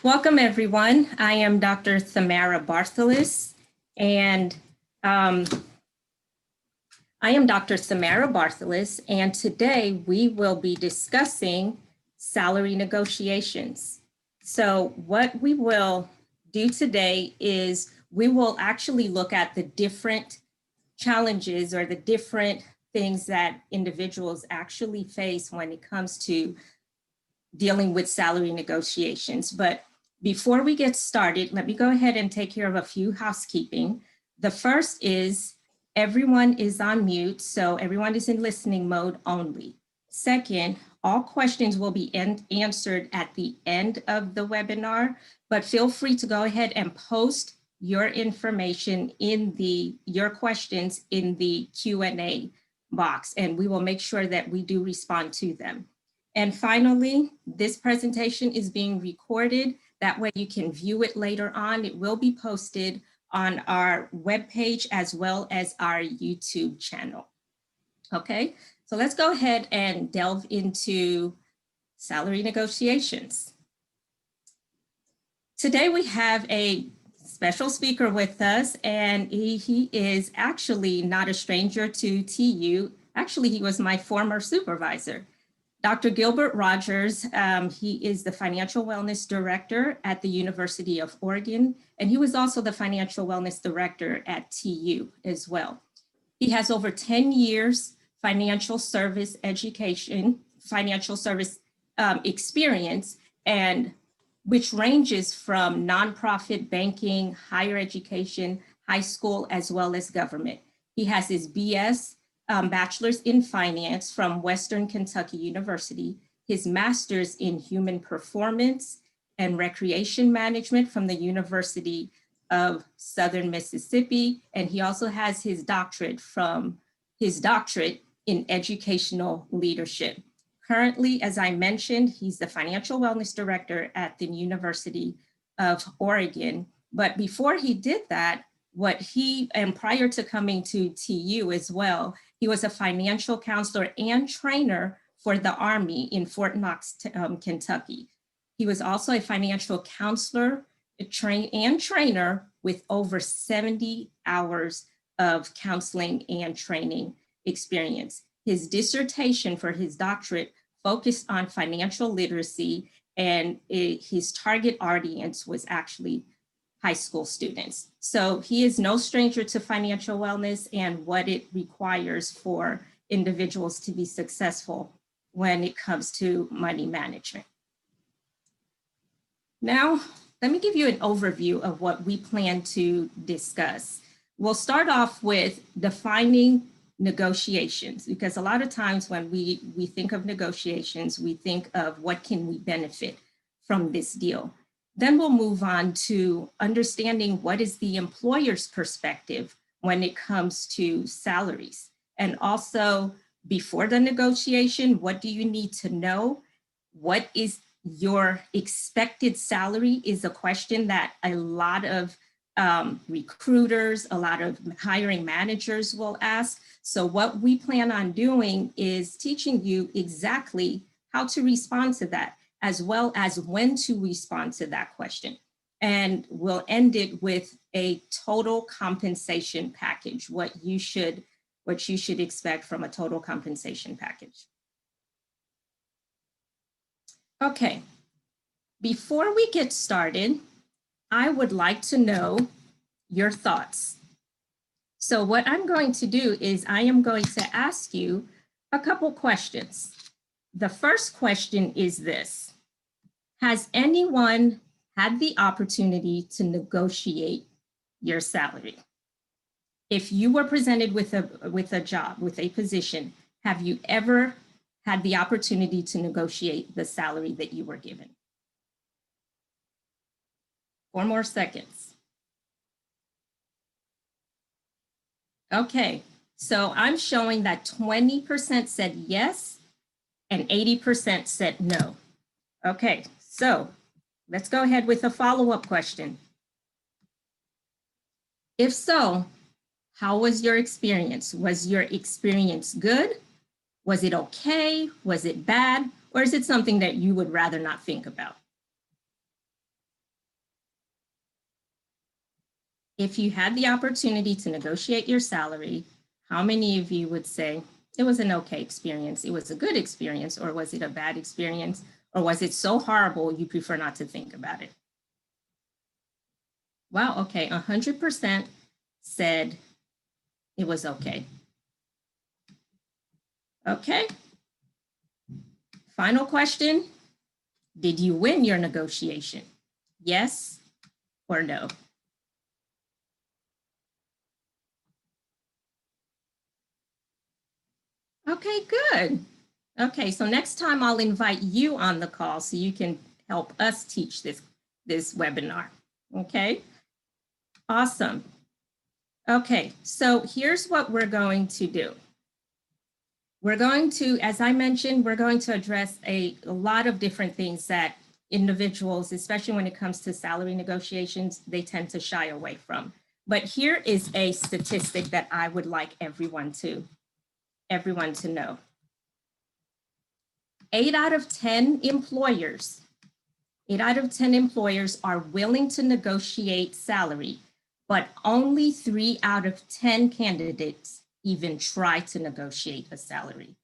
Welcome, everyone. I am Dr. Thamara Barthelus, and um, today we will be discussing salary negotiations. So what we will do today is we will actually look at the different challenges or the different things that individuals actually face when it comes to dealing with salary negotiations. But before we get started, let me go ahead and take care of a few housekeeping. The first is everyone is on mute, so everyone is in listening mode only. Second, all questions will be answered at the end of the webinar, but feel free to go ahead and post your information in your questions in the Q&A box, and we will make sure that we do respond to them. And finally, this presentation is being recorded. That way you can view it later on. It will be posted on our webpage as well as our YouTube channel. Okay, so let's go ahead and delve into salary negotiations. Today we have a special speaker with us, and he is actually not a stranger to TU. Actually, he was my former supervisor. Dr. Gilbert Rogers, he is the Financial Wellness Director at the University of Oregon, and he was also the Financial Wellness Director at TU as well. He has over 10 years financial service education, financial service experience, and which ranges from nonprofit banking, higher education, high school, as well as government. He has his BS Bachelor's in Finance from Western Kentucky University, his Master's in Human Performance and Recreation Management from the University of Southern Mississippi, and he also has his doctorate in Educational Leadership. Currently, as I mentioned, he's the Financial Wellness Director at the University of Oregon, but before he did that, and prior to coming to TU as well, he was a financial counselor and trainer for the Army in Fort Knox, Kentucky. He was also a financial counselor and trainer with over 70 hours of counseling and training experience. His dissertation for his doctorate focused on financial literacy, and his target audience was actually high school students. So he is no stranger to financial wellness and what it requires for individuals to be successful when it comes to money management. Now, let me give you an overview of what we plan to discuss. We'll start off with defining negotiations, because a lot of times when we think of negotiations, we think of what can we benefit from this deal. Then we'll move on to understanding what is the employer's perspective when it comes to salaries. And also, before the negotiation, what do you need to know? What is your expected salary is a question that a lot of recruiters, a lot of hiring managers will ask. So what we plan on doing is teaching you exactly how to respond to that, as well as when to respond to that question. And we'll end it with a total compensation package, what you should expect from a total compensation package. Okay, before we get started, I would like to know your thoughts. So what I'm going to do is I am going to ask you a couple questions. The first question is this: has anyone had the opportunity to negotiate your salary? If you were presented with a job, with a position, have you ever had the opportunity to negotiate the salary that you were given? 4 more seconds. Okay, so I'm showing that 20% said yes and 80% said no. Okay, so let's go ahead with a follow-up question. If so, how was your experience? Was your experience good? Was it okay? Was it bad? Or is it something that you would rather not think about? If you had the opportunity to negotiate your salary, how many of you would say it was an okay experience, it was a good experience, or was it a bad experience, or was it so horrible you prefer not to think about it? Wow, okay, 100% said it was okay. Okay. Final question. Did you win your negotiation? Yes or no? Okay, good. Okay, so next time I'll invite you on the call so you can help us teach this webinar. Okay, awesome. Okay, so here's what we're going to do. We're going to, as I mentioned, we're going to address a lot of different things that individuals, especially when it comes to salary negotiations, they tend to shy away from. But here is a statistic that I would like everyone to know. 8 out of 10 employers are willing to negotiate salary, but only 3 out of 10 candidates even try to negotiate a salary.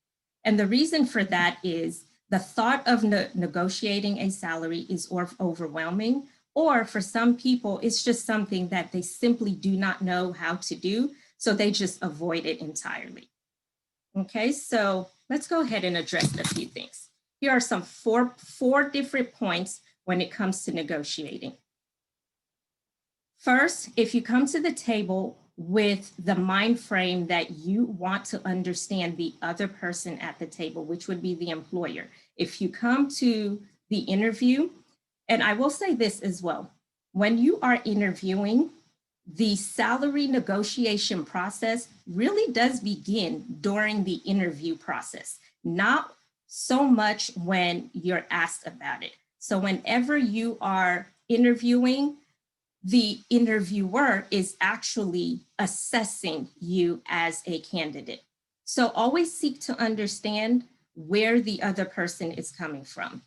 And the reason for that is the thought of negotiating a salary is overwhelming, or for some people, it's just something that they simply do not know how to do, so they just avoid it entirely. Okay, so let's go ahead and address a few things. Here are some four different points when it comes to negotiating. First, if you come to the table with the mind frame that you want to understand the other person at the table, which would be the employer. If you come to the interview, and I will say this as well, when you are interviewing, the salary negotiation process really does begin during the interview process, not so much when you're asked about it. So whenever you are interviewing, the interviewer is actually assessing you as a candidate. So always seek to understand where the other person is coming from.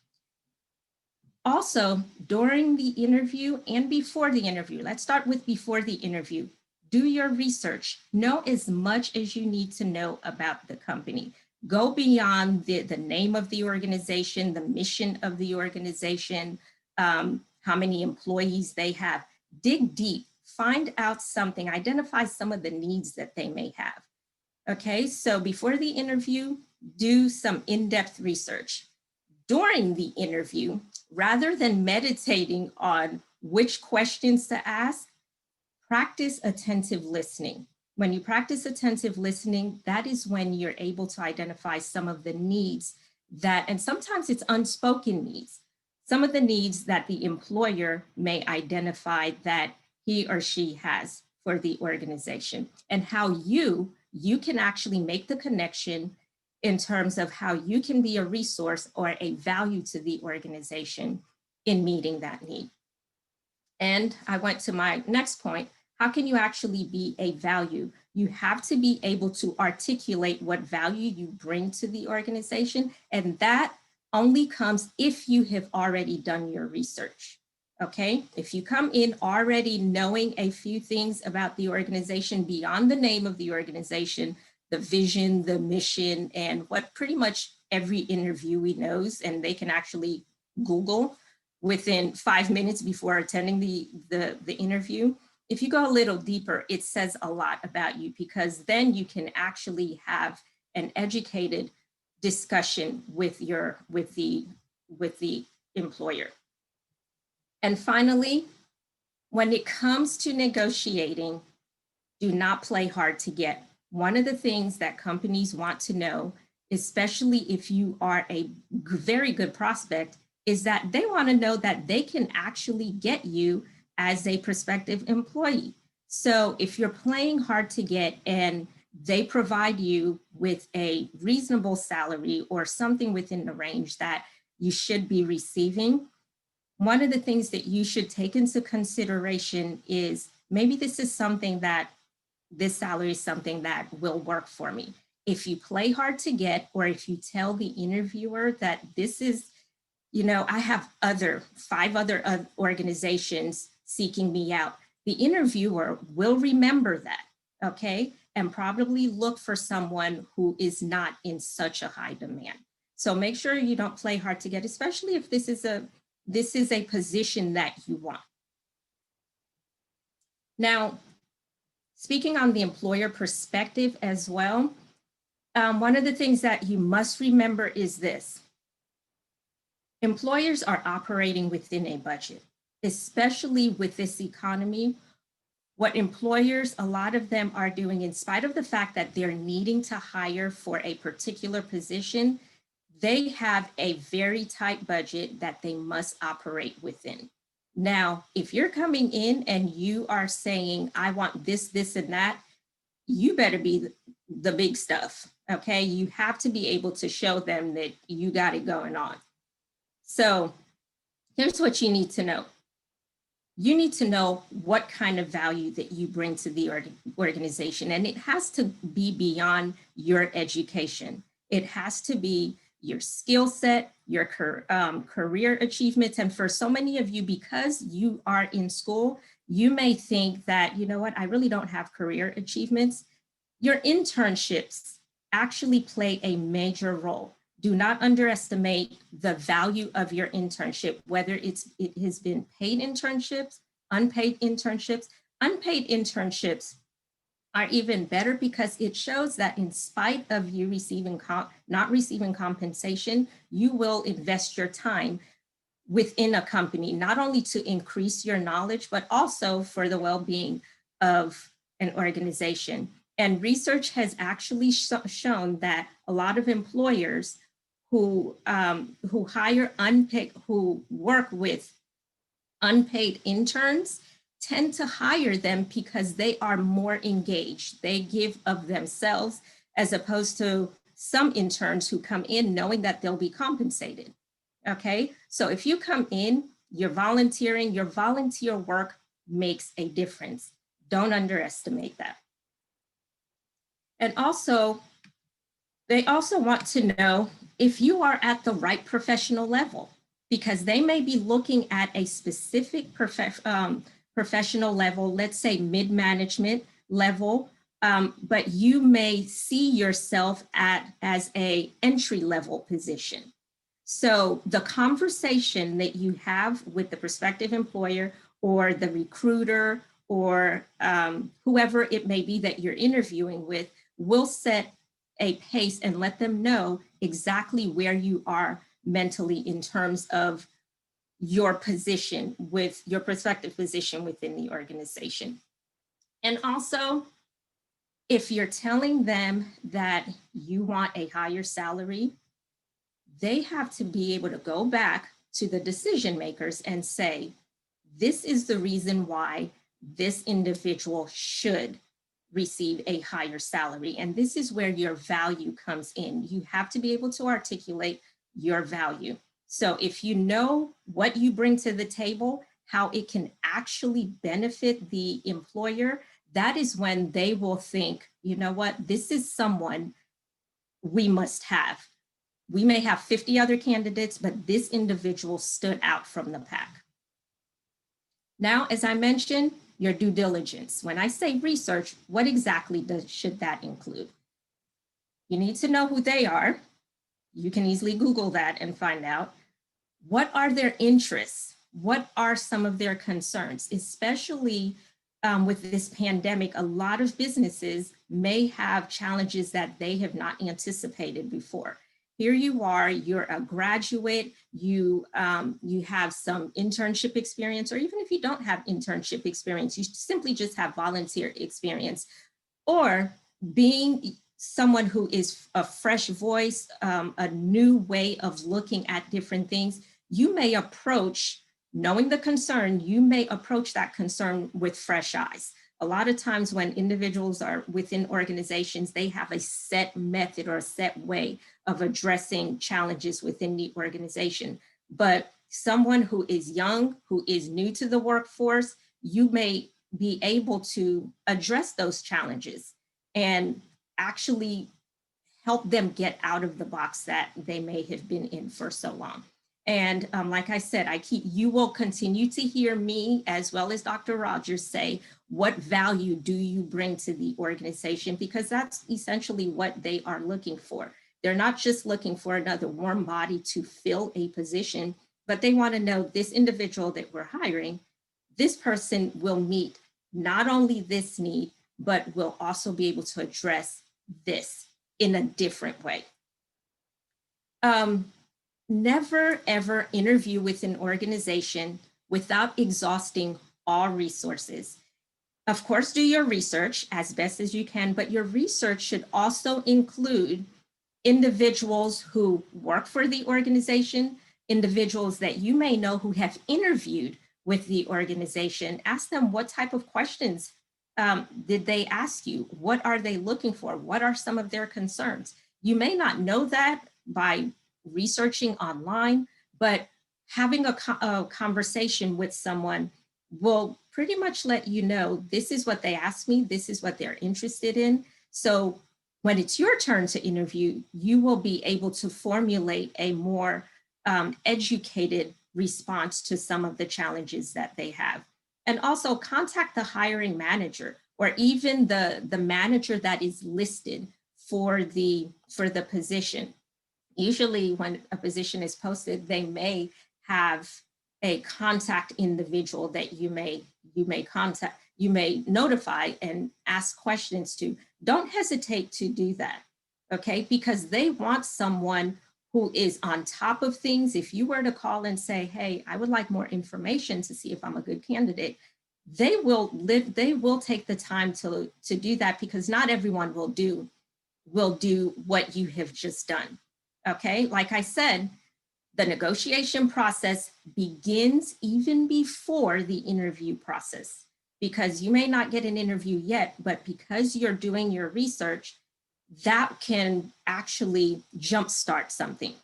Also, during the interview and before the interview, let's start with before the interview. Do your research. Know as much as you need to know about the company. Go beyond the name of the organization, the mission of the organization, how many employees they have. Dig deep, find out something, identify some of the needs that they may have. Okay, so before the interview, do some in-depth research. During the interview, rather than meditating on which questions to ask, practice attentive listening. When you practice attentive listening, that is when you're able to identify some of the needs that, and sometimes it's unspoken needs, some of the needs that the employer may identify that he or she has for the organization, and how you can actually make the connection in terms of how you can be a resource or a value to the organization in meeting that need. And I went to my next point. How can you actually be a value? You have to be able to articulate what value you bring to the organization. And that only comes if you have already done your research. Okay, if you come in already knowing a few things about the organization beyond the name of the organization, the vision, the mission, and what pretty much every interviewee knows, and they can actually Google within 5 minutes before attending the interview. If you go a little deeper, it says a lot about you, because then you can actually have an educated discussion with the employer. And finally, when it comes to negotiating, do not play hard to get. One of the things that companies want to know, especially if you are a very good prospect, is that they want to know that they can actually get you as a prospective employee. So if you're playing hard to get and they provide you with a reasonable salary or something within the range that you should be receiving, one of the things that you should take into consideration is maybe this salary is something that will work for me. If you play hard to get, or if you tell the interviewer that this is, I have 5 other organizations seeking me out, the interviewer will remember that, okay? And probably look for someone who is not in such a high demand. So make sure you don't play hard to get, especially if this is a position that you want. Now, speaking on the employer perspective as well, one of the things that you must remember is this. Employers are operating within a budget, especially with this economy. What employers, a lot of them are doing, in spite of the fact that they're needing to hire for a particular position, they have a very tight budget that they must operate within. Now, if you're coming in and you are saying, I want this, this, and that, you better be the big stuff, okay? You have to be able to show them that you got it going on. So here's what you need to know. You need to know what kind of value that you bring to the organization, and it has to be beyond your education. It has to be your skill set, your career achievements. And for so many of you, because you are in school, you may think that, you know what, I really don't have career achievements. Your internships actually play a major role. Do not underestimate the value of your internship, whether it has been paid internships, unpaid internships. Unpaid internships are even better because it shows that in spite of you not receiving compensation, you will invest your time within a company, not only to increase your knowledge, but also for the well-being of an organization. And research has actually shown that a lot of employers who work with unpaid interns tend to hire them because they are more engaged. They give of themselves, as opposed to some interns who come in knowing that they'll be compensated. Okay, so if you come in, you're volunteering, your volunteer work makes a difference. Don't underestimate that. And also, they also want to know if you are at the right professional level, because they may be looking at a specific professional level, let's say mid-management level, but you may see yourself as a entry-level position. So the conversation that you have with the prospective employer or the recruiter or whoever it may be that you're interviewing with will set a pace and let them know exactly where you are mentally in terms of your position with your prospective position within the organization. And also, if you're telling them that you want a higher salary, they have to be able to go back to the decision makers and say, this is the reason why this individual should receive a higher salary. And this is where your value comes in. You have to be able to articulate your value. So if you know what you bring to the table, how it can actually benefit the employer, that is when they will think, you know what, this is someone we must have. We may have 50 other candidates, but this individual stood out from the pack. Now, as I mentioned, your due diligence. When I say research, what exactly should that include? You need to know who they are. You can easily Google that and find out. What are their interests? What are some of their concerns? Especially with this pandemic, a lot of businesses may have challenges that they have not anticipated before. Here you are, you're a graduate, you have some internship experience, or even if you don't have internship experience, you simply just have volunteer experience, or being someone who is a fresh voice, a new way of looking at different things, you may approach, knowing the concern, you may approach that concern with fresh eyes. A lot of times when individuals are within organizations, they have a set method or a set way of addressing challenges within the organization. But someone who is young, who is new to the workforce, you may be able to address those challenges and actually help them get out of the box that they may have been in for so long. And like I said, you will continue to hear me as well as Dr. Rogers say, what value do you bring to the organization? Because that's essentially what they are looking for. They're not just looking for another warm body to fill a position, but they want to know this individual that we're hiring, this person will meet not only this need, but will also be able to address this in a different way. Never ever interview with an organization without exhausting all resources. Of course, do your research as best as you can, but your research should also include individuals who work for the organization, individuals that you may know who have interviewed with the organization. Ask them what type of questions did they ask you? What are they looking for? What are some of their concerns? You may not know that by researching online, but having a conversation with someone will pretty much let you know, this is what they asked me, this is what they're interested in. So when it's your turn to interview, you will be able to formulate a more educated response to some of the challenges that they have. And also contact the hiring manager or even the manager that is listed for the position. Usually when a position is posted, they may have a contact individual that you may contact, you may notify and ask questions to. Don't hesitate to do that, okay? Because they want someone who is on top of things. If you were to call and say, hey, I would like more information to see if I'm a good candidate, they will take the time to do that, because not everyone will do what you have just done, okay? Like I said, the negotiation process begins even before the interview process, because you may not get an interview yet, but because you're doing your research, that can actually jumpstart something.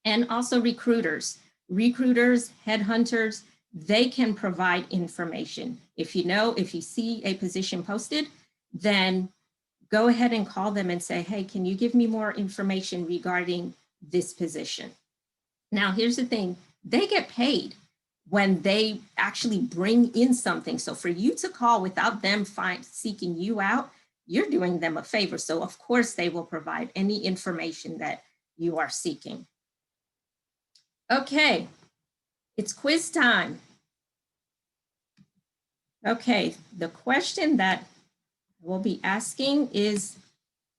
And also recruiters, headhunters, they can provide information. If you see a position posted, then go ahead and call them and say, hey, can you give me more information regarding this position? Now, here's the thing, they get paid when they actually bring in something. So for you to call without them seeking you out, you're doing them a favor. So of course they will provide any information that you are seeking. Okay, it's quiz time. Okay, the question that we'll be asking is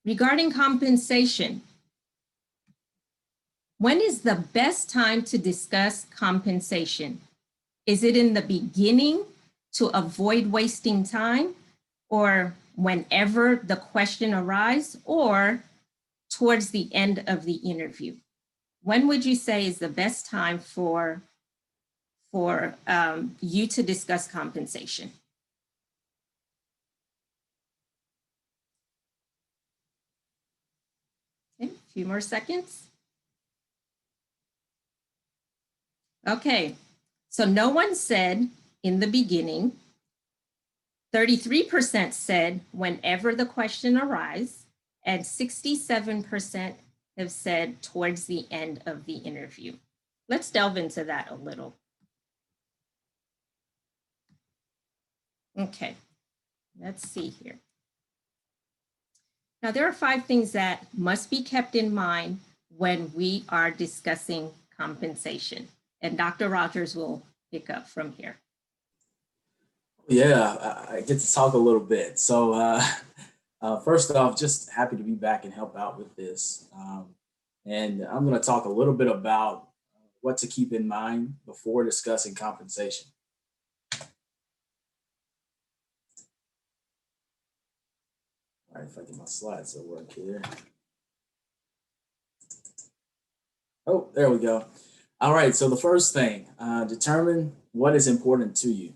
regarding compensation. When is the best time to discuss compensation? Is it in the beginning to avoid wasting time, or whenever the question arises, or towards the end of the interview? When would you say is the best time for you to discuss compensation? Okay, a few more seconds. Okay, so no one said in the beginning. 33% said whenever the question arises, and 67% have said towards the end of the interview. Let's delve into that a little. Okay, let's see here. Now, there are 5 things that must be kept in mind when we are discussing compensation, and Dr. Rogers will pick up from here. Yeah, I get to talk a little bit. So first off, just happy to be back and help out with this. And I'm going to talk a little bit about what to keep in mind before discussing compensation. All right, if I get my slides to work here. Oh, there we go. All right, so the first thing, determine what is important to you.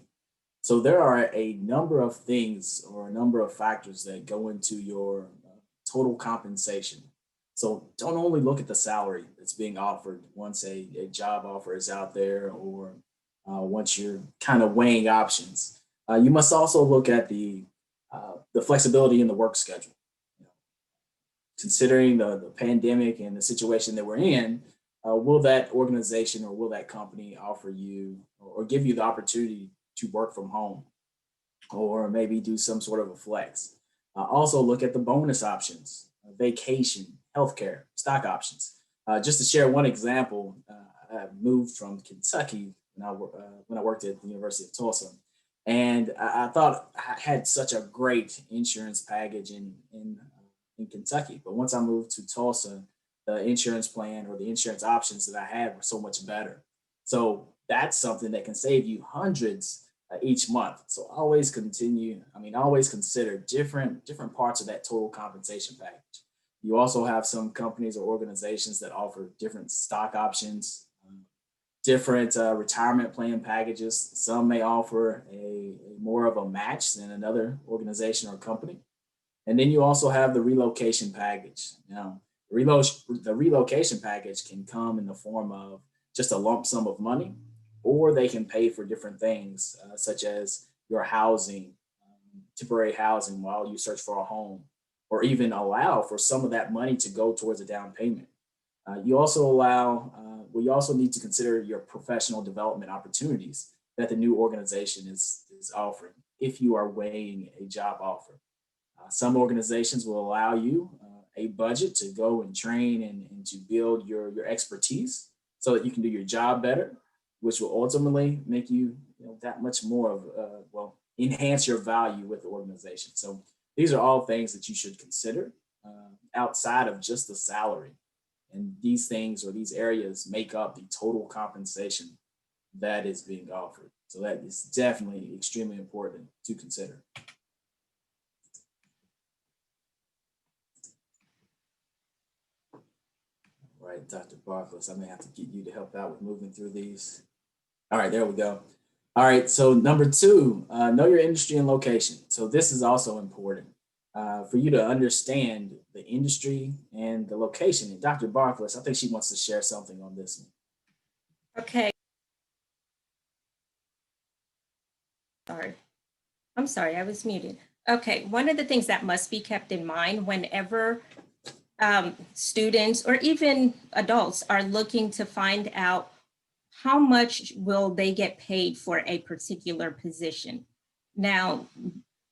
So there are a number of things or a number of factors that go into your total compensation. So don't only look at the salary that's being offered once a job offer is out there, or once you're kind of weighing options. You must also look at the flexibility in the work schedule. You know, considering the pandemic and the situation that we're in, will that organization or will that company offer you or give you the opportunity to work from home or maybe do some sort of a flex? Also, look at the bonus options, vacation, healthcare, stock options. Just to share one example, I moved from Kentucky when I worked at the University of Tulsa, and I thought I had such a great insurance package in Kentucky. But once I moved to Tulsa, the insurance plan or the insurance options that I had were so much better. So that's something that can save you hundreds each month. So always consider different parts of that total compensation package. You also have some companies or organizations that offer different stock options, different retirement plan packages. Some may offer a more of a match than another organization or company. And then you also have the relocation package. The relocation package can come in the form of just a lump sum of money, or they can pay for different things, such as your housing, temporary housing while you search for a home, or even allow for some of that money to go towards a down payment. You also need to consider your professional development opportunities that the new organization is offering if you are weighing a job offer. Some organizations will allow you a budget to go and train and to build your expertise so that you can do your job better, which will ultimately make you that much more of, enhance your value with the organization. So these are all things that you should consider outside of just the salary. And these things or these areas make up the total compensation that is being offered. So that is definitely extremely important to consider. Right, Dr. Barkless, I may have to get you to help out with moving through these. All right, there we go. All right, so number two, know your industry and location. So this is also important for you to understand the industry and the location. And Dr. Barkless, I think she wants to share something on this one. Okay. Sorry. I'm sorry, I was muted. Okay, one of the things that must be kept in mind whenever students or even adults are looking to find out how much will they get paid for a particular position. Now,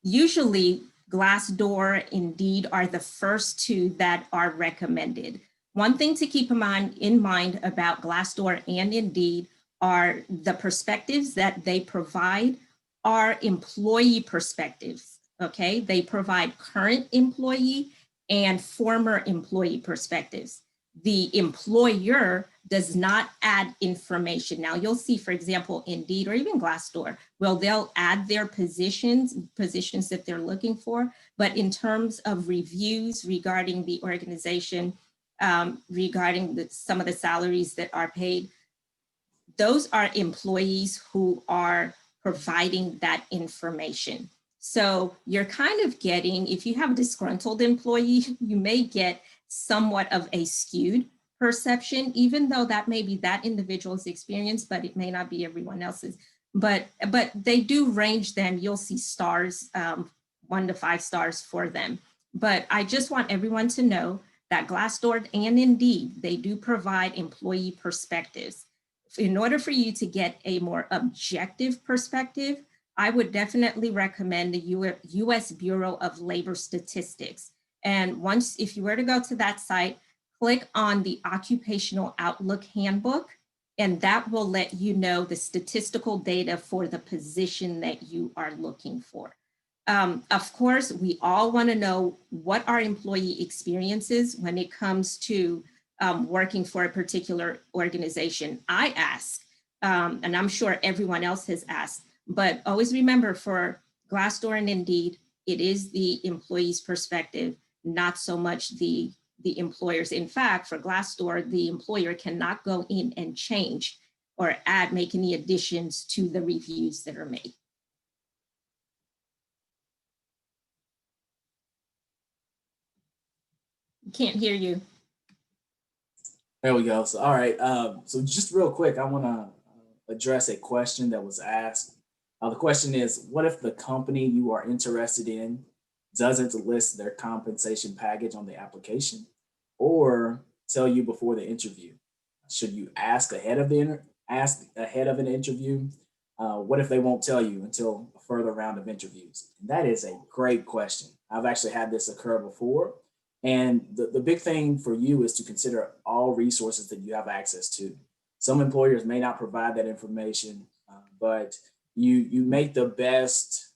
usually Glassdoor, Indeed are the first two that are recommended. One thing to keep in mind about Glassdoor and Indeed are the perspectives that they provide are employee perspectives, okay? They provide current employee and former employee perspectives. The employer does not add information. Now you'll see, for example, Indeed or even Glassdoor, well, they'll add their positions that they're looking for, but in terms of reviews regarding the organization, regarding some of the salaries that are paid, those are employees who are providing that information. So you're kind of getting, if you have a disgruntled employee, you may get somewhat of a skewed perception, even though that may be that individual's experience, but it may not be everyone else's. But they do range them. You'll see stars, 1 to 5 stars for them. But I just want everyone to know that Glassdoor and Indeed, they do provide employee perspectives. In order for you to get a more objective perspective, I would definitely recommend the US Bureau of Labor Statistics. And if you were to go to that site, click on the Occupational Outlook Handbook, and that will let you know the statistical data for the position that you are looking for. Of course, we all want to know what our employee experience is when it comes to working for a particular organization. I ask, and I'm sure everyone else has asked, but always remember for Glassdoor and Indeed, it is the employee's perspective, not so much the employer's. In fact, for Glassdoor, the employer cannot go in and change or make any additions to the reviews that are made. Can't hear you. There we go. So, all right. So just real quick, I want to address a question that was asked. The question is, what if the company you are interested in doesn't list their compensation package on the application or tell you before the interview? Should you ask ahead of an interview? What if they won't tell you until a further round of interviews? And that is a great question. I've actually had this occur before. And the big thing for you is to consider all resources that you have access to. Some employers may not provide that information, but you make the best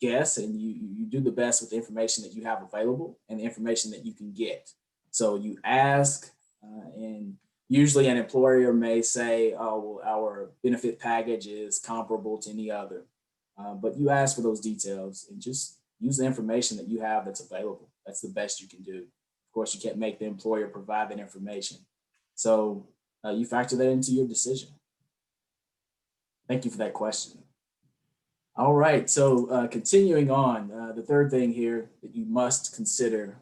guess, and you do the best with the information that you have available and the information that you can get. So you ask, and usually an employer may say, oh, well, our benefit package is comparable to any other. But you ask for those details and just use the information that you have that's available. That's the best you can do. Of course, you can't make the employer provide that information. So you factor that into your decision. Thank you for that question. All right, so continuing on, the third thing here that you must consider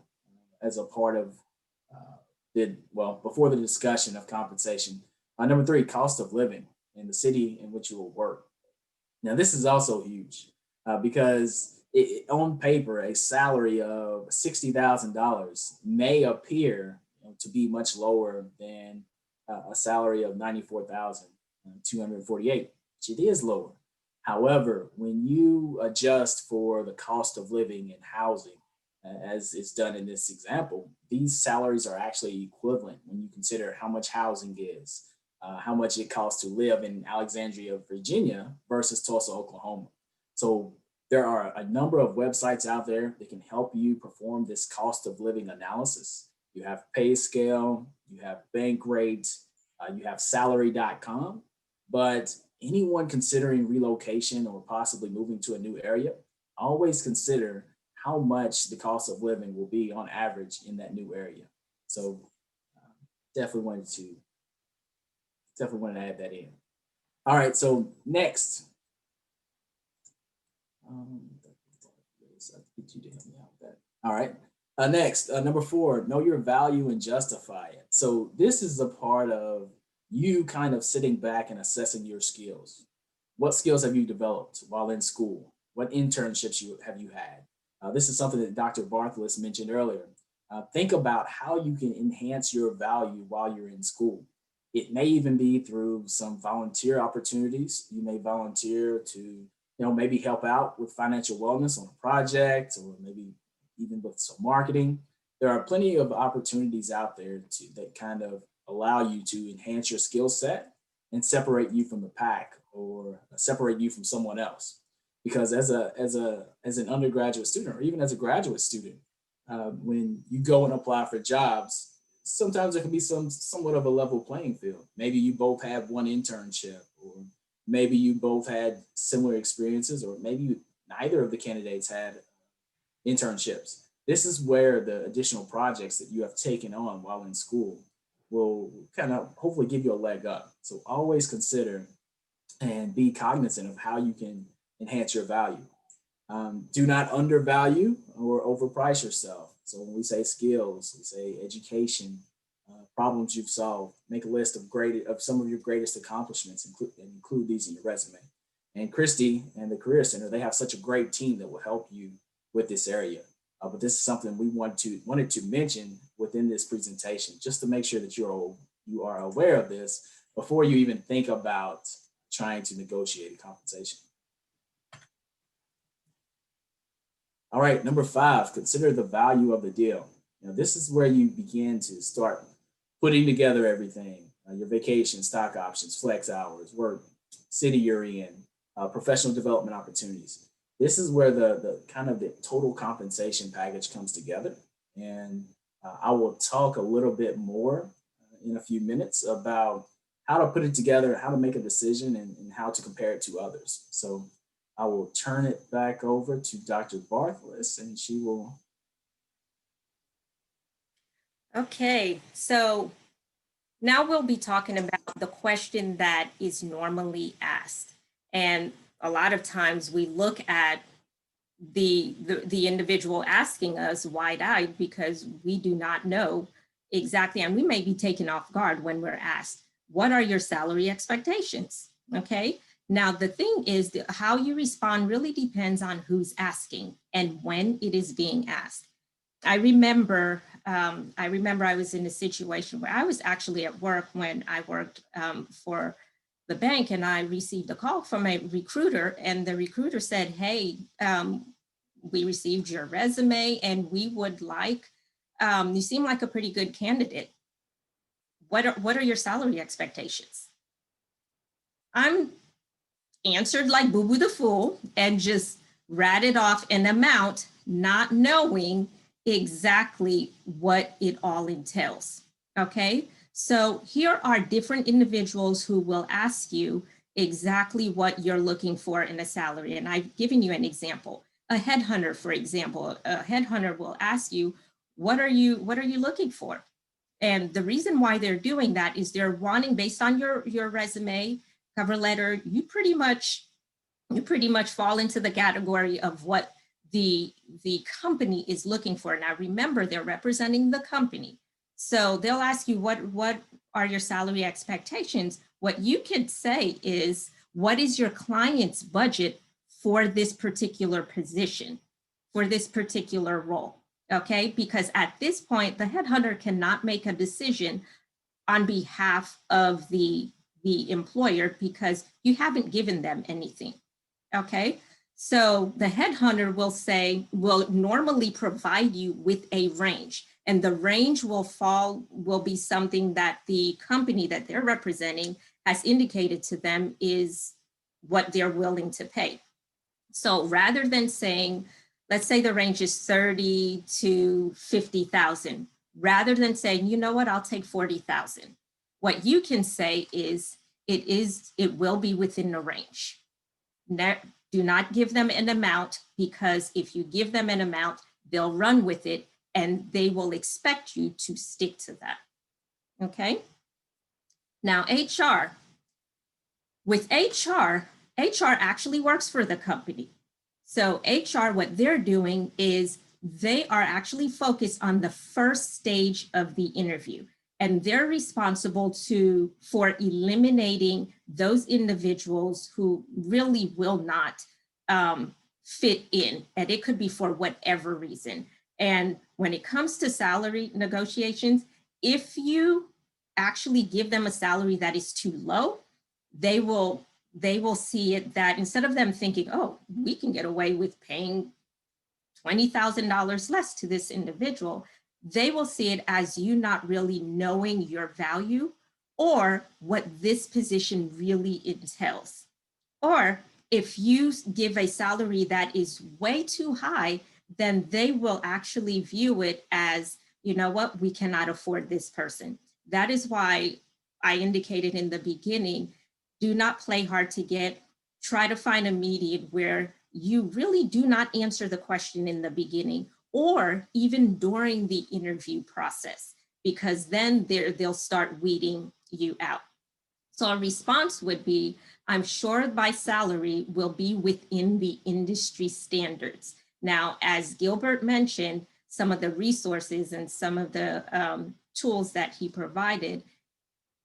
as a part of before the discussion of compensation. Number three, cost of living in the city in which you will work. Now, this is also huge because on paper, a salary of $60,000 may appear to be much lower than a salary of $94,248, which it is lower. However, when you adjust for the cost of living and housing, as is done in this example, these salaries are actually equivalent when you consider how much housing is, how much it costs to live in Alexandria, Virginia versus Tulsa, Oklahoma. So there are a number of websites out there that can help you perform this cost of living analysis. You have PayScale, you have Bankrate, you have salary.com, but anyone considering relocation or possibly moving to a new area, always consider how much the cost of living will be on average in that new area. So definitely wanted to add that in. All right, so next. Get you to help me out with that. All right. Next, number four, know your value and justify it. So this is a part of you kind of sitting back and assessing your skills. What skills have you developed while in school? What internships have you had? This is something that Dr. Barthelus mentioned earlier. Think about how you can enhance your value while you're in school. It may even be through some volunteer opportunities. You may volunteer to, maybe help out with financial wellness on a project, or maybe even with some marketing. There are plenty of opportunities out there that kind of allow you to enhance your skill set and separate you from the pack, or separate you from someone else. Because as an undergraduate student, or even as a graduate student, when you go and apply for jobs, sometimes there can be somewhat of a level playing field. Maybe you both have one internship, or maybe you both had similar experiences, or maybe neither of the candidates had internships. This is where the additional projects that you have taken on while in school will kind of hopefully give you a leg up. So always consider and be cognizant of how you can enhance your value. Do not undervalue or overprice yourself. So when we say skills, we say education, problems you've solved. Make a list of some of your greatest accomplishments, and include these in your resume. And Christy and the Career Center, they have such a great team that will help you with this area. But this is something we wanted to mention within this presentation, just to make sure that you are aware of this before you even think about trying to negotiate a compensation. All right, number five, consider the value of the deal. This is where you begin to start putting together everything, your vacation, stock options, flex hours, work, city you're in, professional development opportunities. This is where the kind of the total compensation package comes together. And I will talk a little bit more in a few minutes about how to put it together, how to make a decision, and how to compare it to others. So I will turn it back over to Dr. Barthelus, and she will. Okay, so now we'll be talking about the question that is normally asked. And a lot of times we look at the individual asking us wide-eyed because we do not know exactly, and we may be taken off guard when we're asked, what are your salary expectations? Okay. Now, the thing is that how you respond really depends on who's asking and when it is being asked. I remember I remember I was in a situation where I was actually at work when I worked for the bank, and I received a call from a recruiter, and the recruiter said, hey, we received your resume and we would like, you seem like a pretty good candidate. What are your salary expectations? I'm answered like Boo Boo the Fool and just ratted off an amount, not knowing exactly what it all entails. Okay, so here are different individuals who will ask you exactly what you're looking for in a salary. And I've given you an example. A headhunter, for example, a headhunter will ask you, what are you looking for? And the reason why they're doing that is they're wanting, based on your resume, cover letter, you pretty much fall into the category of what the company is looking for. Now, remember, they're representing the company. So they'll ask you, what are your salary expectations? What you could say is, what is your client's budget for this particular position, for this particular role? Okay, because at this point, the headhunter cannot make a decision on behalf of the employer because you haven't given them anything. Okay, so the headhunter will normally provide you with a range, and the range will be something that the company that they're representing has indicated to them is what they're willing to pay. So rather than saying, let's say the range is 30 to 50,000, rather than saying, you know what, I'll take 40,000. What you can say is, it will be within the range. Do not give them an amount, because if you give them an amount, they'll run with it and they will expect you to stick to that. Okay. Now, HR. With HR actually works for the company. So HR, what they're doing is they are actually focused on the first stage of the interview, and they're responsible for eliminating those individuals who really will not fit in, and it could be for whatever reason. And when it comes to salary negotiations, if you actually give them a salary that is too low, they will see it that instead of them thinking, oh, we can get away with paying $20,000 less to this individual, they will see it as you not really knowing your value or what this position really entails. Or if you give a salary that is way too high, then they will actually view it as, you know what, we cannot afford this person. That is why I indicated in the beginning, do not play hard to get. Try to find a median where you really do not answer the question in the beginning or even during the interview process, because then they'll start weeding you out. So a response would be, I'm sure my salary will be within the industry standards. Now, as Gilbert mentioned, some of the resources and some of the tools that he provided,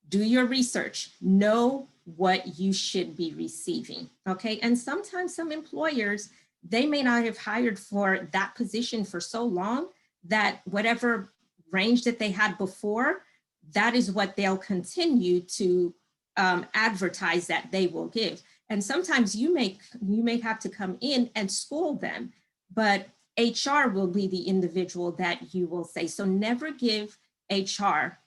do your research, know what you should be receiving, okay? And sometimes some employers, they may not have hired for that position for so long that whatever range that they had before, that is what they'll continue to advertise that they will give. And sometimes you may have to come in and school them, but HR will be the individual that you will say. So never give HR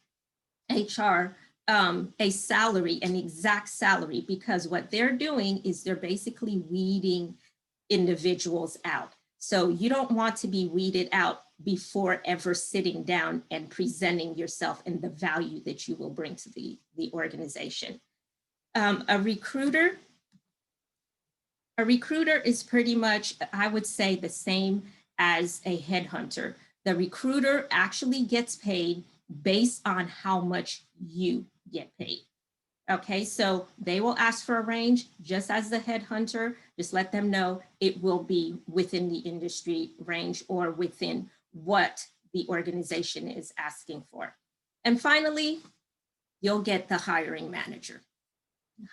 a salary, an exact salary, because what they're doing is they're basically weeding individuals out. So you don't want to be weeded out before ever sitting down and presenting yourself and the value that you will bring to the organization. A recruiter is pretty much, I would say, the same as a headhunter. The recruiter actually gets paid based on how much you get paid. Okay, so they will ask for a range, just as the headhunter. Just let them know it will be within the industry range or within what the organization is asking for. And finally, you'll get the hiring manager.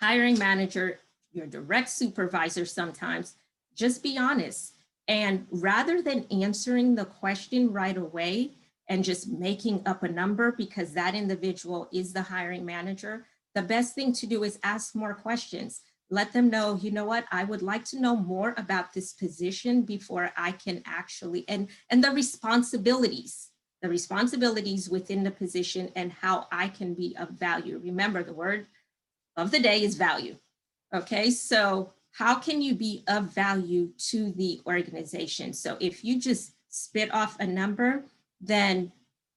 Hiring manager, your direct supervisor sometimes, just be honest. And rather than answering the question right away, and just making up a number because that individual is the hiring manager, the best thing to do is ask more questions. Let them know, you know what, I would like to know more about this position before I can actually, and the responsibilities within the position and how I can be of value. Remember, the word of the day is value. Okay, so how can you be of value to the organization? So if you just spit off a number, then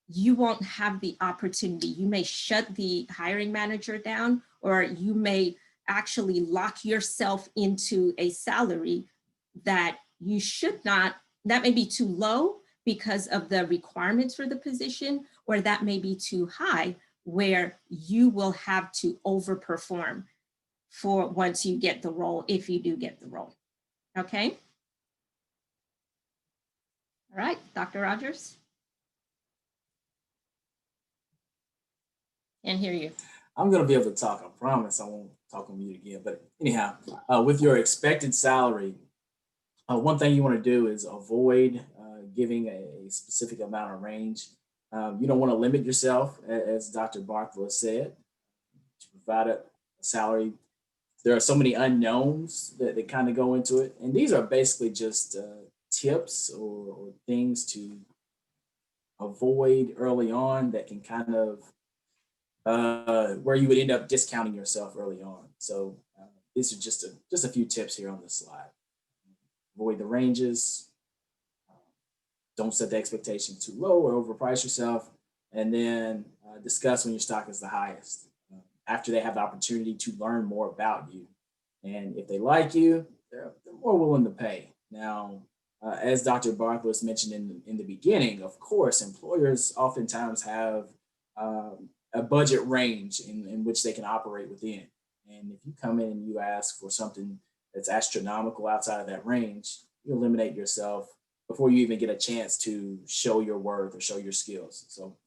you won't have the opportunity. You may shut the hiring manager down, or you may actually lock yourself into a salary that you should not, that may be too low because of the requirements for the position, or that may be too high where you will have to overperform for once you get the role, if you do get the role. Okay. All right, Dr. Rogers. Can't hear you. I'm going to be able to talk. I promise I won't talk on mute again. But anyhow, with your expected salary, one thing you want to do is avoid giving a specific amount of range. You don't want to limit yourself, as Dr. Barkla said, to provide a salary. There are so many unknowns that kind of go into it. And these are basically just tips or things to avoid early on that can kind of where you would end up discounting yourself early on. So these are just a few tips here on this slide. Avoid the ranges. Don't set the expectation too low or overprice yourself. And then discuss when your stock is the highest. After they have the opportunity to learn more about you. And if they like you, they're more willing to pay. Now, as Dr. Barkla mentioned in the beginning, of course, employers oftentimes have a budget range in which they can operate within. And if you come in and you ask for something that's astronomical outside of that range, you eliminate yourself before you even get a chance to show your worth or show your skills. So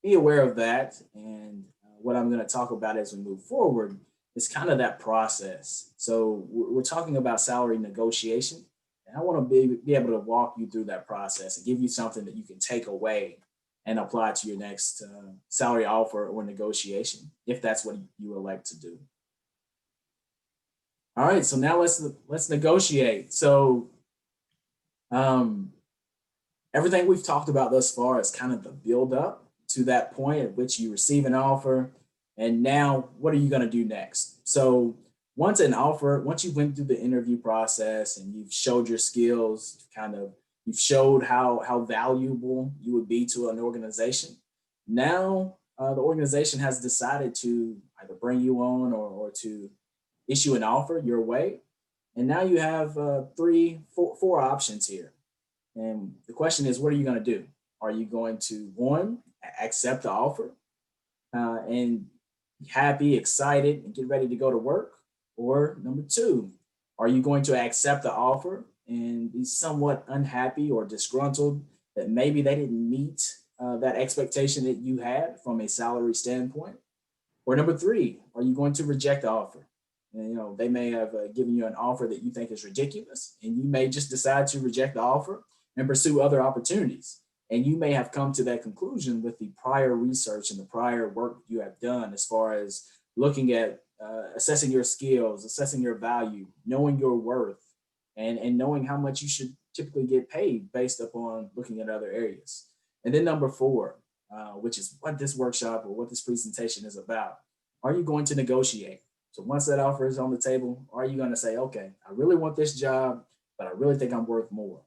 be aware of that. And what I'm going to talk about as we move forward is kind of that process. So we're talking about salary negotiation. And I want to be able to walk you through that process and give you something that you can take away and apply to your next salary offer or negotiation, if that's what you elect to do. All right, so now let's negotiate. So everything we've talked about thus far is kind of the build up to that point at which you receive an offer. And now what are you going to do next? So once you went through the interview process and you've showed your skills, you've showed how valuable you would be to an organization. Now the organization has decided to either bring you on or to issue an offer your way. And now you have four options here. And the question is, what are you going to do? Are you going to, one, accept the offer and be happy, excited, and get ready to go to work? Or number two, are you going to accept the offer and be somewhat unhappy or disgruntled that maybe they didn't meet that expectation that you had from a salary standpoint? Or number three, are you going to reject the offer? And, they may have given you an offer that you think is ridiculous, and you may just decide to reject the offer and pursue other opportunities. And you may have come to that conclusion with the prior research and the prior work you have done as far as looking at assessing your skills, assessing your value, knowing your worth, and knowing how much you should typically get paid based upon looking at other areas. And then number four, which is what this workshop or what this presentation is about. Are you going to negotiate? So once that offer is on the table, are you going to say, okay, I really want this job, but I really think I'm worth more?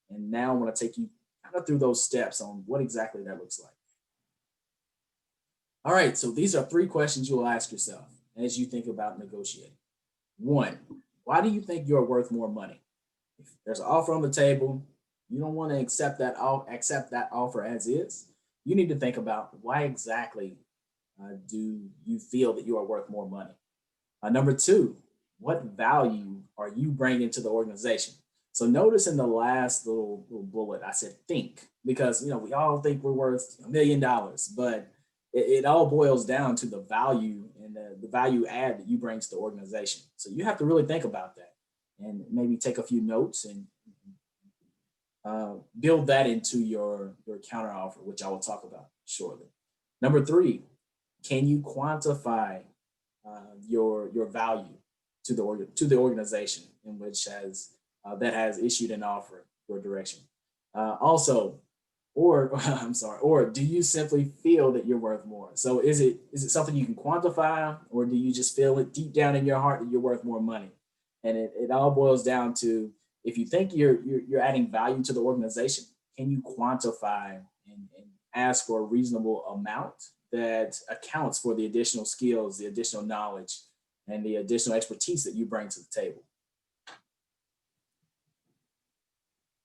And now I want to take you kind of through those steps on what exactly that looks like. All right, so these are three questions you will ask yourself as you think about negotiating. One, why do you think you're worth more money? If there's an offer on the table, you don't want to accept that offer as is. You need to think about why exactly do you feel that you are worth more money? Number two, what value are you bringing to the organization? So notice in the last little bullet, I said think, because we all think we're worth $1 million, but it all boils down to the value and the value add that you bring to the organization. So you have to really think about that and maybe take a few notes and build that into your counter offer, which I will talk about shortly. Number three, can you quantify your value to the organization in which has that has issued an offer your direction? Also, or I'm sorry, or do you simply feel that you're worth more? So is it something you can quantify, or do you just feel it deep down in your heart that you're worth more money? And it all boils down to, if you think you're adding value to the organization, can you quantify and ask for a reasonable amount that accounts for the additional skills, the additional knowledge, and the additional expertise that you bring to the table?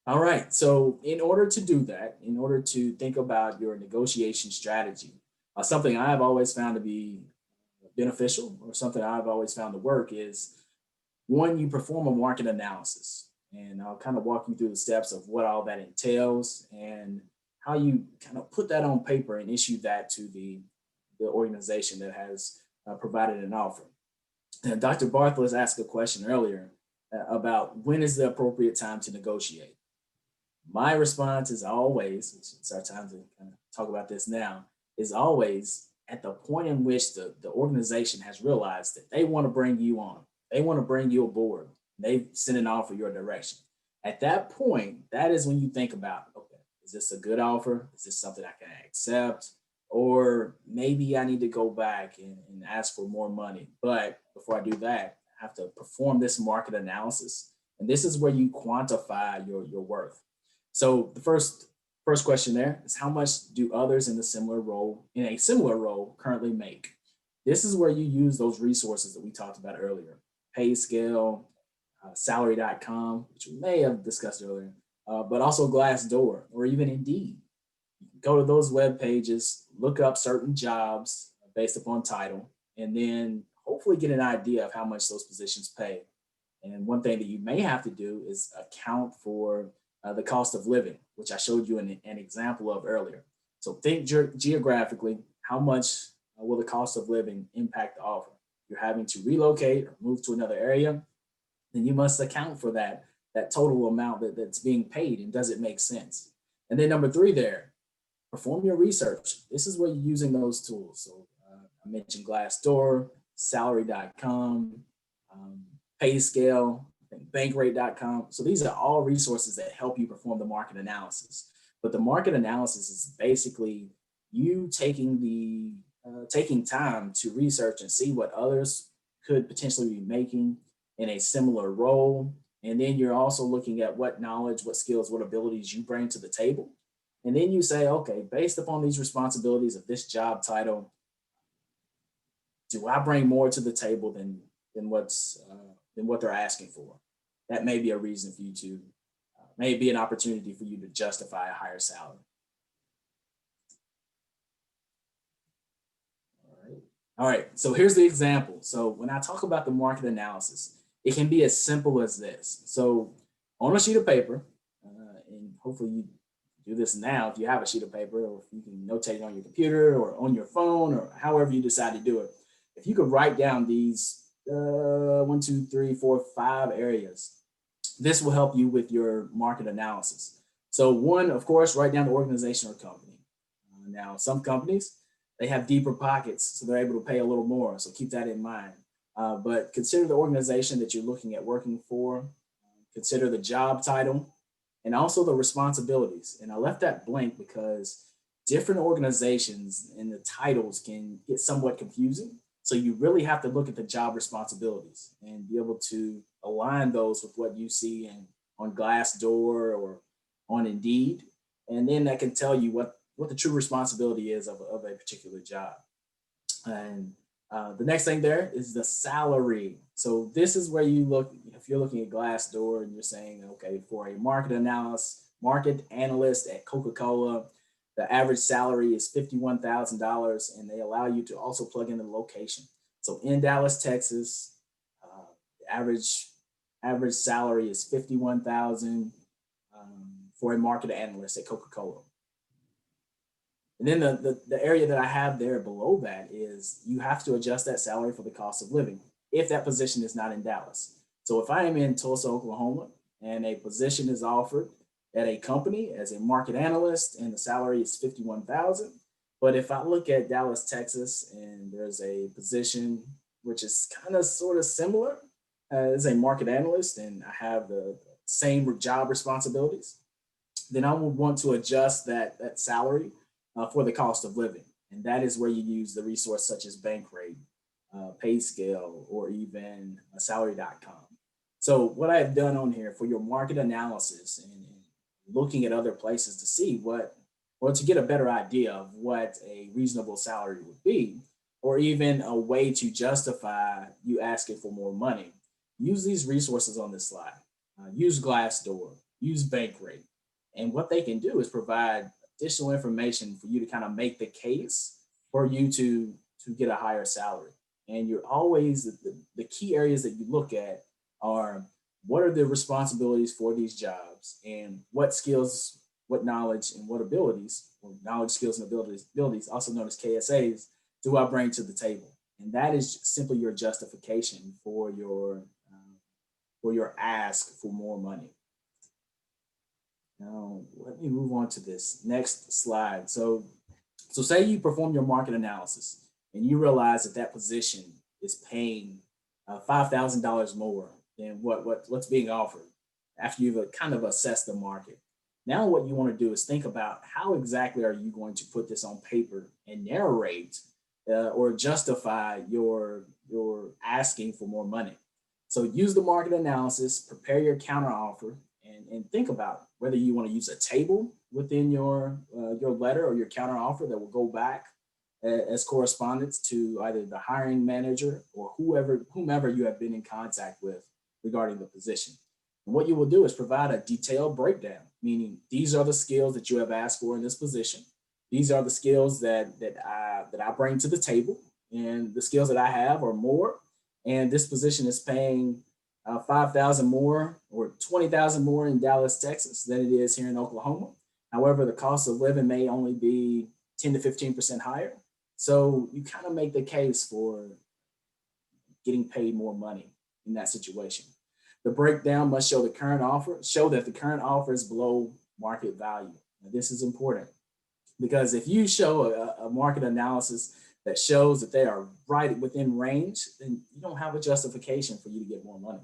All right. So, in order to do that, in order to think about your negotiation strategy, something I've always found to be beneficial, or something I've always found to work, is one, you perform a market analysis. And I'll kind of walk you through the steps of what all that entails and how you kind of put that on paper and issue that to the organization that has provided an offer. And Dr. Bartheless asked a question earlier about when is the appropriate time to negotiate. My response is always, it's our time to kind of talk about this now, is always at the point in which the organization has realized that they want to bring you on, they want to bring you aboard, they send an offer your direction. At that point, that is when you think about, okay, is this a good offer? Is this something I can accept? Or maybe I need to go back and ask for more money. But before I do that, I have to perform this market analysis. And this is where you quantify your worth. So the first question there is, how much do others in a similar role currently make? This is where you use those resources that we talked about earlier: pay scale, salary.com, which we may have discussed earlier, but also Glassdoor or even Indeed. You can go to those web pages, look up certain jobs based upon title, and then hopefully get an idea of how much those positions pay. And one thing that you may have to do is account for the cost of living, which I showed you an example of earlier. So think geographically, how much will the cost of living impact the offer? If you're having to relocate or move to another area, then you must account for that total amount that's being paid, and does it make sense? And then number three there, perform your research. This is where you're using those tools. So I mentioned Glassdoor, salary.com, PayScale, bankrate.com. So these are all resources that help you perform the market analysis. But the market analysis is basically you taking time to research and see what others could potentially be making in a similar role. And then you're also looking at what knowledge, what skills, what abilities you bring to the table. And then you say, okay, based upon these responsibilities of this job title, do I bring more to the table than what they're asking for? That may be a reason for you to, may be an opportunity for you to justify a higher salary. All right. So here's the example. So when I talk about the market analysis, it can be as simple as this. So on a sheet of paper, and hopefully you do this now if you have a sheet of paper, or if you can notate it on your computer or on your phone, or however you decide to do it. If you could write down these 1, 2, 3, 4, 5 areas, this will help you with your market analysis. So one, of course, write down the organization or company. Now, some companies, they have deeper pockets, so they're able to pay a little more. So keep that in mind. But consider the organization that you're looking at working for. Consider the job title and also the responsibilities. And I left that blank because different organizations and the titles can get somewhat confusing. So you really have to look at the job responsibilities and be able to align those with what you see on Glassdoor or on Indeed. And then that can tell you what the true responsibility is of a particular job. And the next thing there is the salary. So this is where you look, if you're looking at Glassdoor and you're saying, okay, for a market analyst at Coca-Cola, the average salary is $51,000, and they allow you to also plug in the location. So in Dallas, Texas, average salary is $51,000 for a market analyst at Coca-Cola. And then the area that I have there below that is you have to adjust that salary for the cost of living if that position is not in Dallas. So if I am in Tulsa, Oklahoma, and a position is offered at a company as a market analyst and the salary is 51,000. But if I look at Dallas, Texas, and there's a position which is kind of sort of similar as a market analyst, and I have the same job responsibilities, then I would want to adjust that salary for the cost of living. And that is where you use the resource such as Bankrate, Pay Scale, or even salary.com. So what I've done on here for your market analysis and looking at other places to see what, or to get a better idea of what a reasonable salary would be, or even a way to justify you asking for more money, use these resources on this slide. Use Glassdoor, use Bankrate. And what they can do is provide additional information for you to kind of make the case for you to get a higher salary. And you're always, the key areas that you look at are what are the responsibilities for these jobs and what skills, what knowledge and what abilities, or knowledge, skills, and abilities, also known as KSAs, do I bring to the table? And that is simply your justification for your ask for more money. Now, let me move on to this next slide. So say you perform your market analysis and you realize that that position is paying $5,000 more than what's being offered after you've kind of assessed the market. Now, what you want to do is think about how exactly are you going to put this on paper and narrate or justify your asking for more money. So use the market analysis, prepare your counter offer, and think about whether you want to use a table within your letter or your counter offer that will go back as correspondence to either the hiring manager or whomever you have been in contact with regarding the position. And what you will do is provide a detailed breakdown, meaning these are the skills that you have asked for in this position. These are the skills that I bring to the table, and the skills that I have are more. And this position is paying 5,000 more or 20,000 more in Dallas, Texas than it is here in Oklahoma. However, the cost of living may only be 10 to 15% higher. So you kind of make the case for getting paid more money in that situation. The breakdown must show that the current offer is below market value. Now, this is important because if you show a market analysis that shows that they are right within range, then you don't have a justification for you to get more money.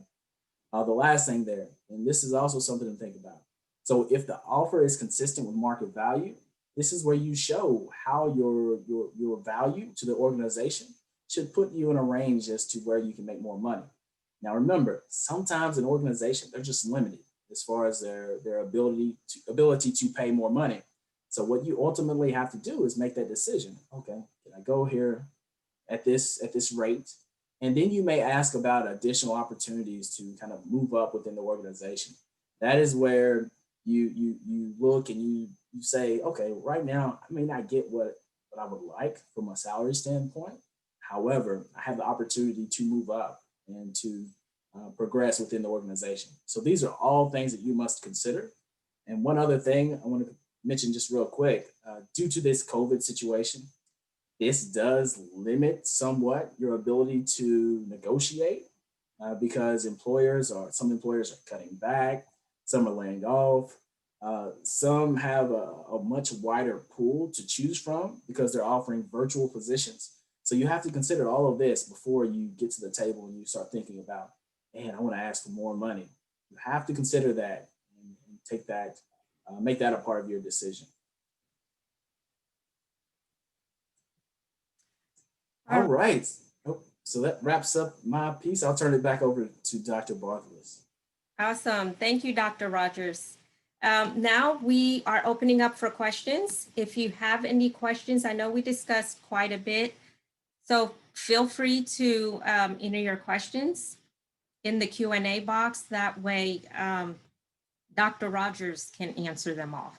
The last thing there, and this is also something to think about. So if the offer is consistent with market value, this is where you show how your value to the organization should put you in a range as to where you can make more money. Now, remember, sometimes an organization, they're just limited as far as their ability to pay more money. So what you ultimately have to do is make that decision. Okay, can I go here at this rate? And then you may ask about additional opportunities to kind of move up within the organization. That is where you look and you say, okay, right now I may not get what I would like from a salary standpoint. However, I have the opportunity to move up and to progress within the organization. So these are all things that you must consider. And one other thing I want to mention just real quick, due to this COVID situation, this does limit somewhat your ability to negotiate because some employers are cutting back, some are laying off, some have a much wider pool to choose from because they're offering virtual positions. So you have to consider all of this before you get to the table and you start thinking about, man, I want to ask for more money. You have to consider that and take that, make that a part of your decision. All right. Oh, so that wraps up my piece. I'll turn it back over to Dr. Barthelus. Awesome. Thank you, Dr. Rogers. Now we are opening up for questions. If you have any questions, I know we discussed quite a bit, so feel free to enter your questions in the Q&A box. That way, Dr. Rogers can answer them all.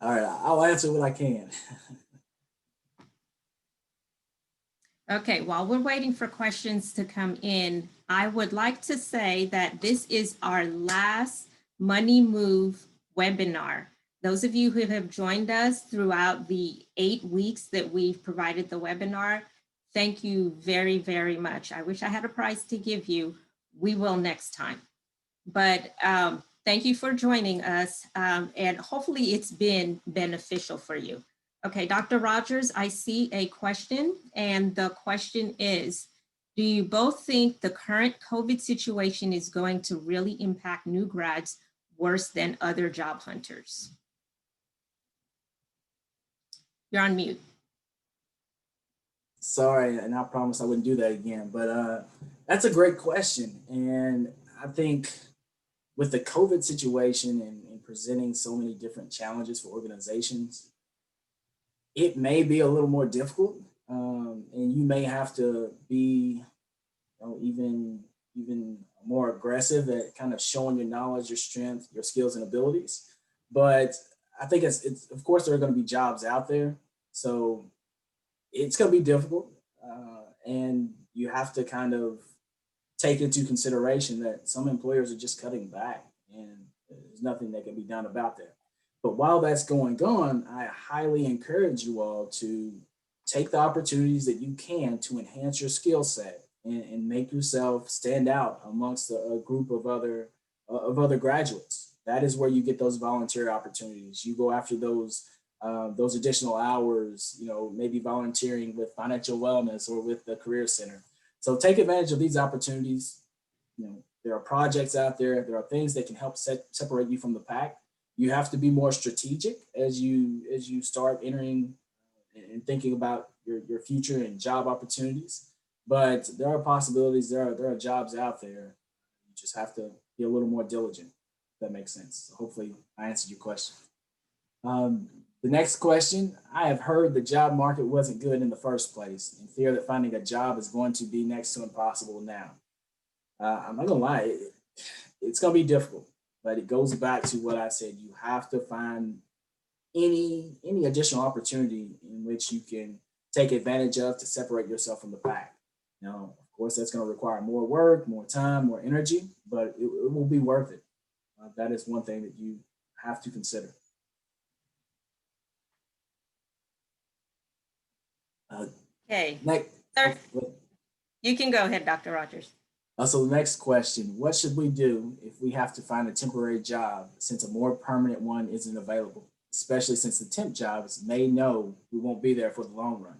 All right, I'll answer what I can. Okay, while we're waiting for questions to come in, I would like to say that this is our last Money Move webinar. Those of you who have joined us throughout the 8 weeks that we've provided the webinar, thank you very, very much. I wish I had a prize to give you. We will next time. But thank you for joining us, and hopefully it's been beneficial for you. Okay, Dr. Rogers, I see a question, and the question is, do you both think the current COVID situation is going to really impact new grads worse than other job hunters? You're on mute. Sorry, and I promise I wouldn't do that again. But that's a great question, and I think with the COVID situation and presenting so many different challenges for organizations, it may be a little more difficult, and you may have to be, even more aggressive at kind of showing your knowledge, your strength, your skills and abilities. But I think it's of course there are going to be jobs out there, so it's going to be difficult, and you have to kind of take into consideration that some employers are just cutting back, and there's nothing that can be done about that. But while that's going on, I highly encourage you all to take the opportunities that you can to enhance your skill set and make yourself stand out amongst a group of other graduates. That is where you get those volunteer opportunities. You go after those additional hours, maybe volunteering with financial wellness or with the career center. So take advantage of these opportunities. There are projects out there. There are things that can help separate you from the pack. You have to be more strategic as you start entering and thinking about your future and job opportunities. But there are possibilities. There are jobs out there. You just have to be a little more diligent. If that makes sense. So hopefully, I answered your question. Um, the next question, I have heard the job market wasn't good in the first place and fear that finding a job is going to be next to impossible now. I'm not gonna lie, it's gonna be difficult, but it goes back to what I said. You have to find any additional opportunity in which you can take advantage of to separate yourself from the pack. Now, of course, that's going to require more work, more time, more energy, but it will be worth it. That is one thing that you have to consider. Uh, Okay, next, sir, oh, you can go ahead, Dr. Rogers. so the next question, what should we do if we have to find a temporary job since a more permanent one isn't available, especially since the temp jobs may know we won't be there for the long run?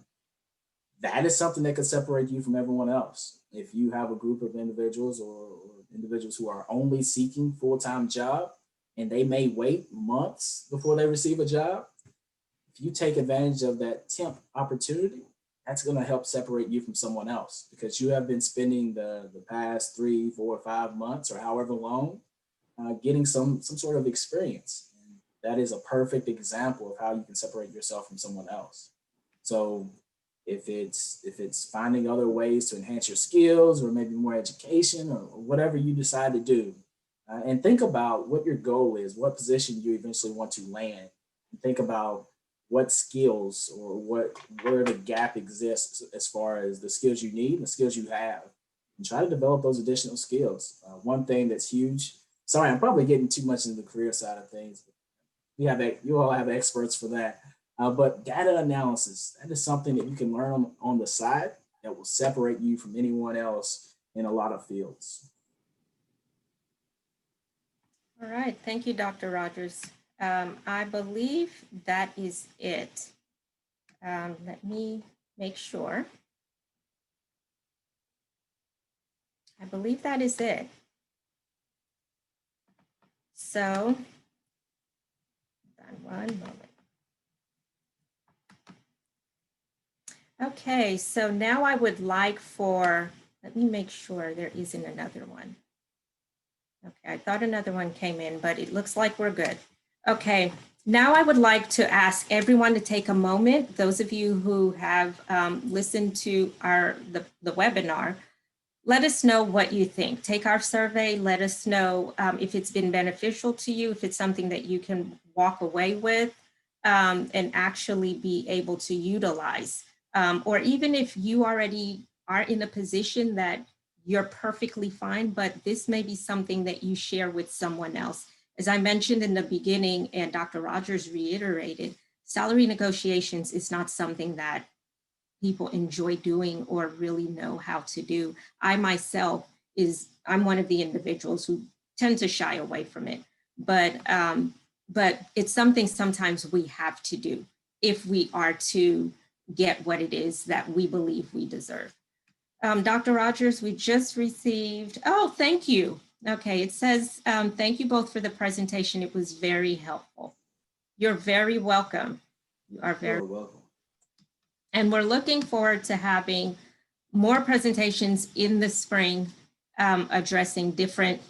That is something that could separate you from everyone else. If you have a group of individuals or individuals who are only seeking full-time job and they may wait months before they receive a job, if you take advantage of that temp opportunity, that's going to help separate you from someone else because you have been spending the past 3, 4, 5 months or however long getting some sort of experience. And that is a perfect example of how you can separate yourself from someone else. So if it's finding other ways to enhance your skills or maybe more education or whatever you decide to do, and think about what your goal is, what position you eventually want to land, and think about what skills or where the gap exists as far as the skills you need and the skills you have, and try to develop those additional skills. One thing that's huge. Sorry, I'm probably getting too much into the career side of things. You all have experts for that. But data analysis, that is something that you can learn on the side that will separate you from anyone else in a lot of fields. All right, thank you, Dr. Rogers. I believe that is it. Let me make sure. I believe that is it. So, one moment. Okay, so now I would like let me make sure there isn't another one. Okay, I thought another one came in, but it looks like we're good. Okay, now I would like to ask everyone to take a moment, those of you who have listened to the webinar, let us know what you think. Take our survey, let us know if it's been beneficial to you, if it's something that you can walk away with and actually be able to utilize. Or even if you already are in a position that you're perfectly fine, but this may be something that you share with someone else. As I mentioned in the beginning, and Dr. Rogers reiterated, salary negotiations is not something that people enjoy doing or really know how to do. I myself I'm one of the individuals who tend to shy away from it. But it's something sometimes we have to do if we are to get what it is that we believe we deserve. Dr. Rogers, we just received, oh, thank you. Okay, it says, thank you both for the presentation. It was very helpful. You're very welcome. You are very welcome. And we're looking forward to having more presentations in the spring addressing different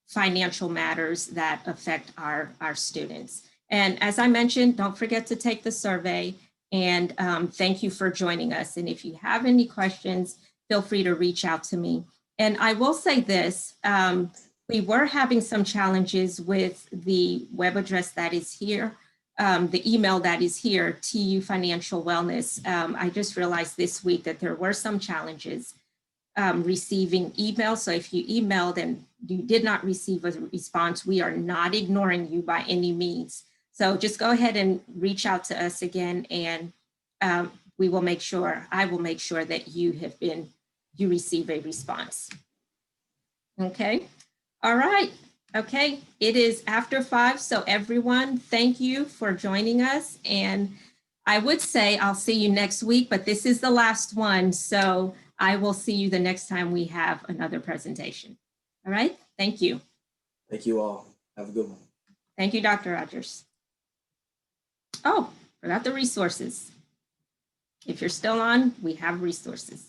financial matters that affect our students. And as I mentioned, don't forget to take the survey, and thank you for joining us. And if you have any questions, feel free to reach out to me. And I will say this, we were having some challenges with the web address that is here, the email that is here, TU Financial Wellness. I just realized this week that there were some challenges receiving email. So if you emailed and you did not receive a response, we are not ignoring you by any means. So just go ahead and reach out to us again, and we will make sure, I will make sure that you receive a response. Okay. All right. Okay. It is after 5. So everyone, thank you for joining us. And I would say I'll see you next week, but this is the last one. So I will see you the next time we have another presentation. All right. Thank you. Thank you all. Have a good one. Thank you, Dr. Rogers. Oh, forgot the resources. If you're still on, we have resources.